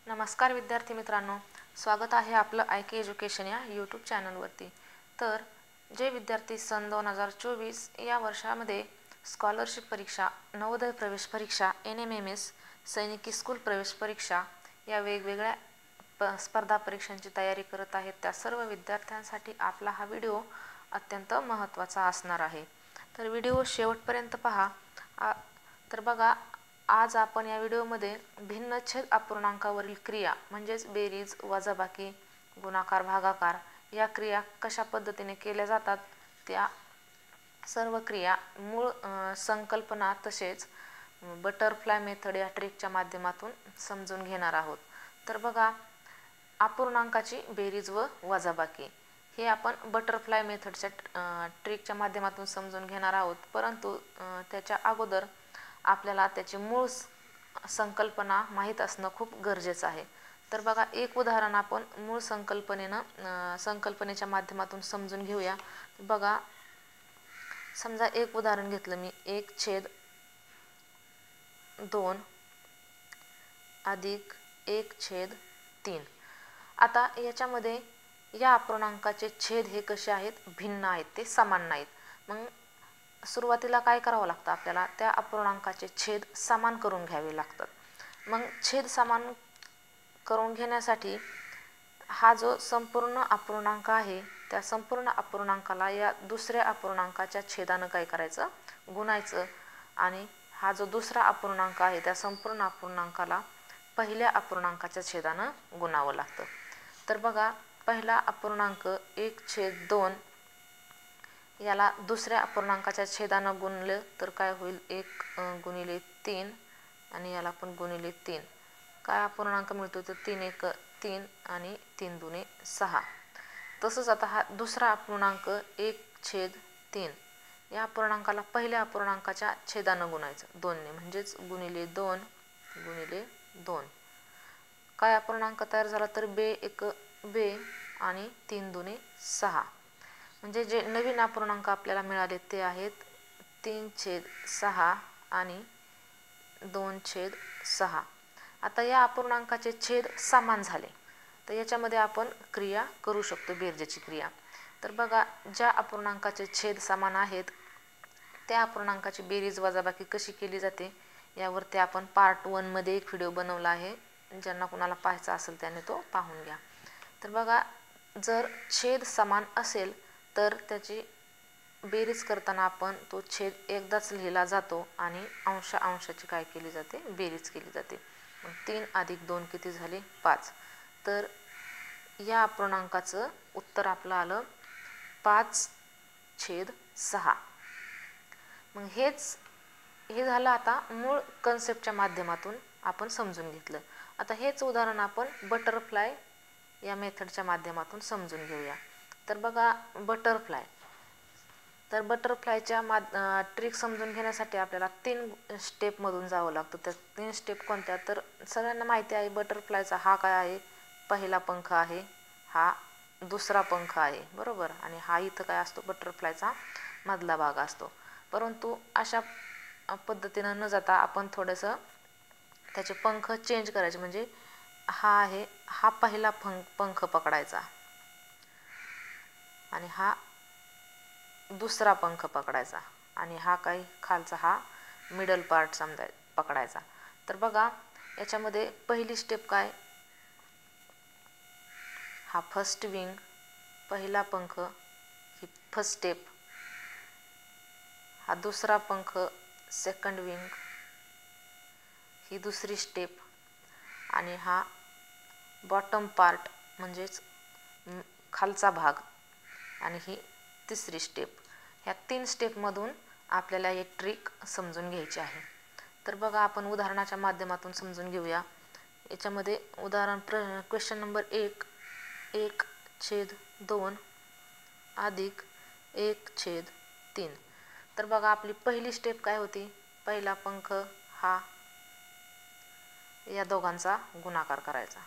नमस्कार विद्यार्थी मित्रांनो, स्वागत आहे आपलं IK एज्युकेशन या यूट्यूब चॅनलवरती। तर जे विद्यार्थी सन 2024 या वर्षामध्ये स्कॉलरशिप परीक्षा, नवोदय प्रवेश परीक्षा, NMMS, सैनिकी स्कूल प्रवेश परीक्षा या वेगवेगळ्या स्पर्धा परीक्षांची तयारी करत आहेत त्या सर्व विद्यार्थ्यांसाठी आपला हा व्हिडिओ अत्यंत महत्त्वाचा असणार आहे। तर व्हिडिओ शेवटपर्यंत पहा। तर बघा, आज आपण या व्हिडिओमध्ये भिन्नछेद अपूर्णांकावरील क्रिया म्हणजेच बेरीज, वजाबाकी, गुणाकार, भागाकार या क्रिया कशा पद्धतीने केल्या जातात त्या सर्व क्रिया, मूळ संकल्पना तसेच बटरफ्लाय मेथड या ट्रिकच्या माध्यमातून समजून घेणार आहोत। तर बघा, अपूर्णांकाची बेरीज व वजाबाकी हे आपण बटरफ्लाय मेथडच्या ट्रिकच्या माध्यमातून समजून घेणार आहोत, परंतु त्याच्या अगोदर आपल्याला त्याची मूळ संकल्पना माहीत असणं खूप गरजेचं आहे। तर बघा, एक उदाहरण आपण मूळ संकल्पनेच्या माध्यमातून समजून घेऊया। बघा, समजा एक उदाहरण घेतलं मी, 1/2 अधिक 1/3। आता याच्यामध्ये या अपूर्णांकाचे छेद हे कसे आहेत, भिन्न आहेत, ते समान नाहीत। मग सुरुवातीला काय करावं लागतं आपल्याला, त्या अपूर्णांकाचे छेद समान करून घ्यावे लागतात। मग छेद समान करून घेण्यासाठी हा जो संपूर्ण अपूर्णांक आहे त्या संपूर्ण अपूर्णांकाला या दुसऱ्या अपूर्णांकाच्या छेदानं काय करायचं, गुणायचं, आणि हा जो दुसरा अपूर्णांक आहे त्या संपूर्ण अपूर्णांकाला पहिल्या अपूर्णांकाच्या छेदानं गुणावं लागतं। तर बघा, पहिला अपूर्णांक 1/2 याला दुसऱ्या अपूर्णांकाच्या छेदानं गुणलं तर काय होईल, 1/3 आणि याला पण गुणिले 3। काय अपूर्णांक मिळतो तर 3×1 3 आणि 3×2 6। तसंच आता हा दुसरा अपूर्णांक 1/3 या अपूर्णांकाला पहिल्या अपूर्णांकाच्या छेदानं गुणायचं 2ने, म्हणजेच गुणिले 2 काय अपूर्णांक तयार झाला तर 2×1 2 आणि 3×2 6। म्हणजे जे नवीन अपूर्णांक आपल्याला मिळाले ते आहेत 3/6 आणि 2/6। आता या अपूर्णांकाचे छेद समान झाले तर याच्यामध्ये आपण क्रिया करू शकतो, बेरजेची क्रिया। तर बघा, ज्या अपूर्णांकाचे छेद समान आहेत त्या अपूर्णांकाची बेरीज वजाबाकी कशी केली जाते यावरती आपण पार्ट 1 मध्ये एक व्हिडिओ बनवला आहे, ज्यांना कुणाला पाहायचा असेल त्याने तो पाहून घ्या। तर बघा, जर छेद समान असेल तर त्याची बेरीज करताना आपण तो छेद एकदाच लिहिला जातो आणि अंशाची काय केली जाते, बेरीज केली जाते। 3 + 2 किती झाले, 5। तर या अपूर्णांकाचं उत्तर आपलं आलं 5/6। मग हे झालं आता मूळ कन्सेप्टच्या माध्यमातून आपण समजून घेतलं। आता हेच उदाहरण आपण बटरफ्लाय या मेथडच्या माध्यमातून समजून घेऊया। तर बघा, बटरफ्लायच्या ट्रिक समजून घेण्यासाठी आपल्याला 3 स्टेपमधून जावं लागतं। त्या 3 स्टेप कोणत्या तर सगळ्यांना माहिती आहे, बटरफ्लायचा हा काय आहे, पहिला पंख आहे, हा दुसरा पंख आहे, बरोबर, आणि हा इथं काय असतो, बटरफ्लायचा मधला भाग असतो। परंतु अशा पद्धतीनं न जाता आपण थोडंसं त्याचे पंख चेंज करायचे। म्हणजे हा आहे, हा पहिला पंख पकडायचा आणि हा दुसरा पंख पकडायचा आणि हा काही खालचा हा मिडल पार्ट पकडायचा। तर बघा, याच्यामध्ये पहिली स्टेप काय, हा फर्स्ट विंग, पहिला पंख, ही फर्स्ट स्टेप, हा दुसरा पंख सेकंड विंग, ही दुसरी स्टेप, आणि हा बॉटम पार्ट म्हणजेच खालचा भाग, आणि ही तिसरी स्टेप। ह्या 3 स्टेपमधून आपल्याला ही ट्रिक समजून घ्यायची आहे। तर बघा, आपण उदाहरणाच्या माध्यमातून समजून घेऊया। याच्यामध्ये उदाहरण क्वेश्चन नंबर 1, 1/2 अधिक 1/3। तर बघा, आपली पहिली स्टेप काय होती, पहिला पंख हा या दोघांचा गुणाकार करायचा,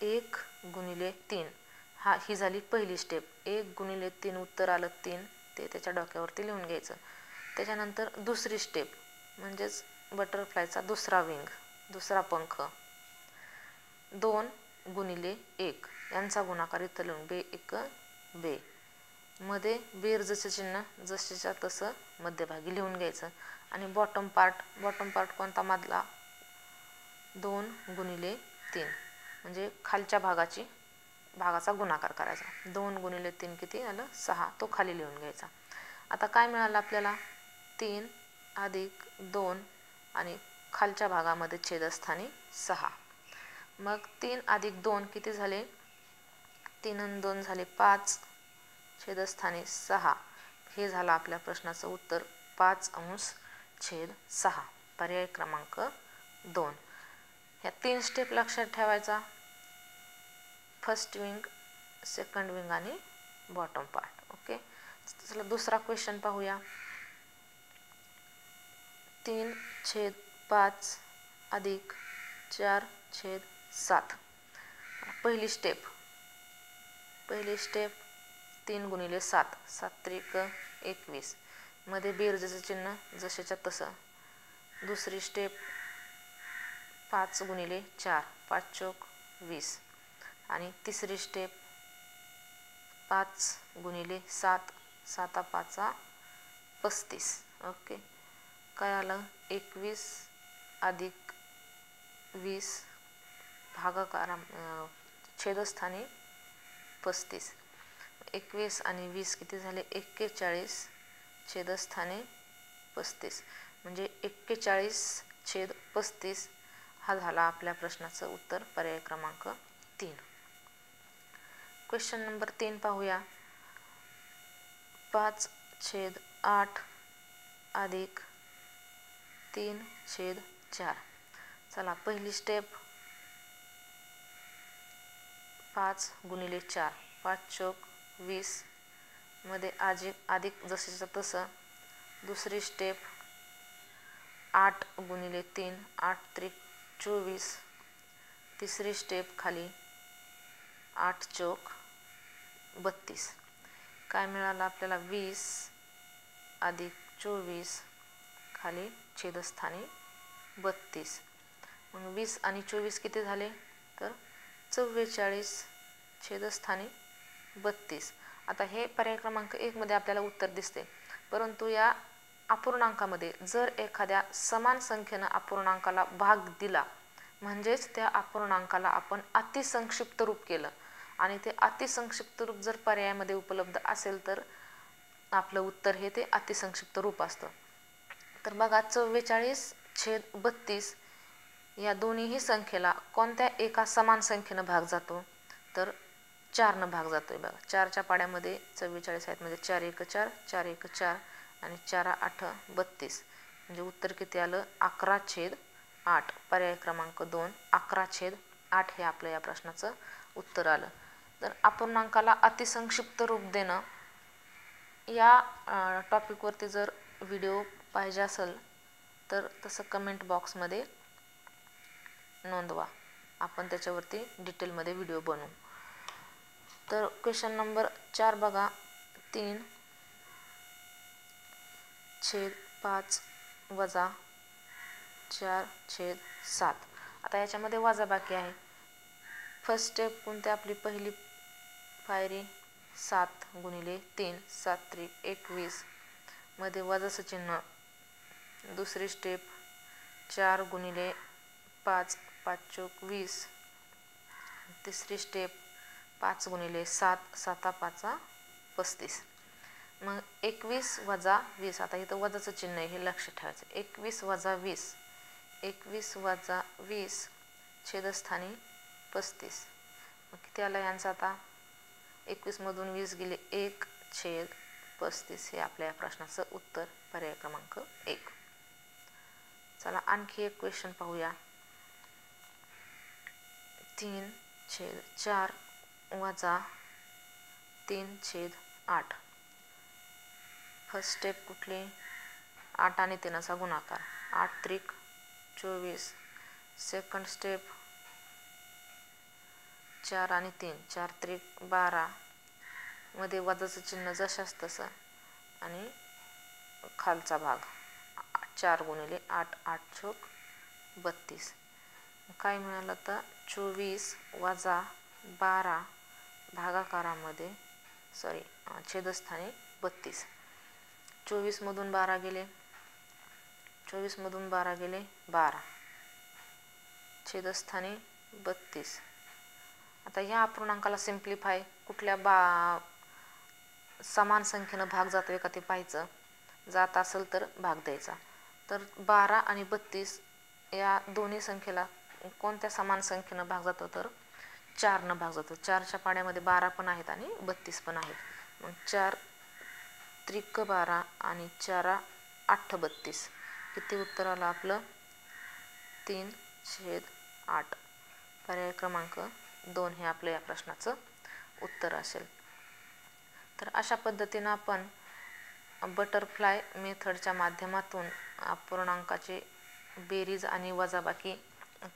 1×3 ही झाली पहिली स्टेप। 1×3 उत्तर आलं 3, ते त्याच्या डोक्यावरती लिहून घ्यायचं। त्याच्यानंतर दुसरी स्टेप म्हणजेच बटरफ्लायचा दुसरा विंग, दुसरा पंख, 2 गुणिले 1 यांचा गुणाकार इथं लिहून बे एक बे. मध्ये बेरजेचं चिन्ह जसेच्या तसं मध्यभागी लिहून घ्यायचं. आणि बॉटम पार्ट कोणता मधला 2 गुणिले 3 म्हणजे खालच्या भागाचा गुणाकार करायचा. 2 गुणिले 3 किती आलं 6, तो खाली लिहून घ्यायचा. आता काय मिळालं आपल्याला 3 अधिक 2 आणि खालच्या भागामध्ये छेदस्थानी 6. मग 3 अधिक 2 किती झाले 3 आणि 2 झाले 5, छेदस्थानी 6. हे झालं आपल्या प्रश्नाचं उत्तर 5/6. पर्याय क्रमांक 2. ह्या 3 स्टेप लक्षात ठेवायचा. फर्स्ट विंग, सेकंड विंग आणि बॉटम पार्ट. ओके. चला दुसरा क्वेश्चन पाहूया. 3/5 अधिक 4/7. पहिली स्टेप 3 गुणिले 7 7 त्रिक 21 मध्ये बेरजेचं चिन्ह जसेच्या तसं. दुसरी स्टेप 5 गुणिले 4 5 चौक 20 आणि तिसरी स्टेप 5 गुणिले 7 7 5 35. ओके. काय आलं 21 अधिक 20 भागाकार छेदस्थानी 35. 21 आणि 20 किती झाले 41, छेदस्थानी 35 म्हणजे 41/35 हा झाला आपल्या प्रश्नाचं उत्तर. पर्याय क्रमांक 3. क्वेश्चन नंबर 3 पाहूया. 5/8 अधिक 3/4. चला पहिली स्टेप 5 गुणिले 4 5 चौक 20 मध्ये अधिक जसेच्या तसं. दुसरी स्टेप 8 गुणिले 3 8 त्रिक 24. तिसरी स्टेप खाली 8 चौक 32. काय मिळालं आपल्याला 20 अधिक 24 खाली छेदस्थानी 32. मग 20 आणि 24 किती झाले तर 44, छेदस्थानी 32. आता हे पर्याय क्रमांक 1 मध्ये आपल्याला उत्तर दिसते. परंतु या अपूर्णांकामध्ये जर एखाद्या समान संख्येनं अपूर्णांकाला भाग दिला म्हणजेच त्या अपूर्णांकाला आपण अतिसंक्षिप्त रूप केलं आणि ते अतिसंक्षिप्त रूप जर पर्यायामध्ये उपलब्ध असेल तर आपलं उत्तर हे ते अतिसंक्षिप्त रूप असतं. तर बघा 44/32 या दोन्हीही संख्येला कोणत्या एका समान संख्येनं भाग जातो तर 4 भाग जातोय. बघा 4च्या पाड्यामध्ये 44 आहेत म्हणजे 4 1 4 4 1 4 आणि 4 8 32 म्हणजे उत्तर किती आलं 11/8. पर्याय क्रमांक 2 11/8 हे आपलं या प्रश्नाचं उत्तर आलं. तर अपूर्णांकाला अतिसंक्षिप्त रूप देणं या टॉपिकवरती जर व्हिडिओ पाहिजे असेल तर तसं कमेंट बॉक्समध्ये नोंदवा, आपण त्याच्यावरती डिटेलमध्ये व्हिडिओ बनवू. तर क्वेश्चन नंबर 4 बघा. 3/5 वजा 4/7. आता याच्यामध्ये वजाबाकी आहे. फर्स्ट स्टेप कोणती आपली पहिली पायरी 7 गुणिले 3 7 त्रिक 21 मध्ये वजाचं चिन्ह. दुसरी स्टेप 4 गुणिले 5 5 चौक 20. तिसरी स्टेप 5 गुणिले 7 7 5 35. मग 21 वजा 20. आता इथं वजाचं चिन्ह आहे हे लक्षात ठेवायचं. 21 वजा 20 21 वजा 20 छेदस्थानी 35. मग किती आलं यांचं आता 21 मधून 20 गेले 1/35 हे आपल्या या प्रश्नाचं उत्तर. पर्याय क्रमांक 1. चला आणखी एक क्वेश्चन पाहूया. 3/4 वजा 3/8. फर्स्ट स्टेप कुठली 8 आणि 3चा गुणाकार 8 त्रिक 24. सेकंड स्टेप 4 आणि 3 4 त्रिक 12 मध्ये वजाचं चिन्ह जशाच तसं आणि खालचा भाग 4 गुणिले 8 8 चौक 32 काय मिळालं तर 24 वजा 12 भागाकारामध्ये छेदस्थानी 32. 24 मधून 12 गेले, 24 मधून 12 गेले 12, छेदस्थानी 32. आता ह्या अपूर्णांकाला सिम्प्लिफाय कुठल्या समान संख्येनं भाग जातोय का ते पाहायचं. जात असेल तर भाग द्यायचा. तर 12 आणि 32 या दोन्ही संख्येला कोणत्या समान संख्येनं भाग जातो तर 4 भाग जातो. 4च्या पाड्यामध्ये 12 पण आहेत आणि 32 पण आहेत. मग 4 त्रिक 12 आणि 4 8 32. किती उत्तर आलं आपलं? 3/8. पर्याय क्रमांक 2 हे आपलं या प्रश्नाचं उत्तर असेल. तर अशा पद्धतीनं आपण बटरफ्लाय मेथडच्या माध्यमातून अपूर्णांकाची बेरीज आणि वजाबाकी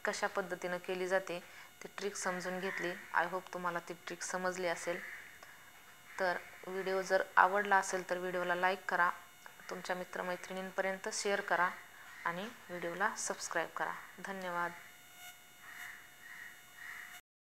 कशा पद्धतीनं केली जाते ती ट्रिक समजून घेतली. आय होप तुम्हाला ती ट्रिक समजली असेल. तर व्हिडिओ जर आवडला असेल तर व्हिडिओला लाईक करा, तुमच्या मित्रमैत्रिणींपर्यंत शेअर करा आणि व्हिडिओला सबस्क्राईब करा. धन्यवाद.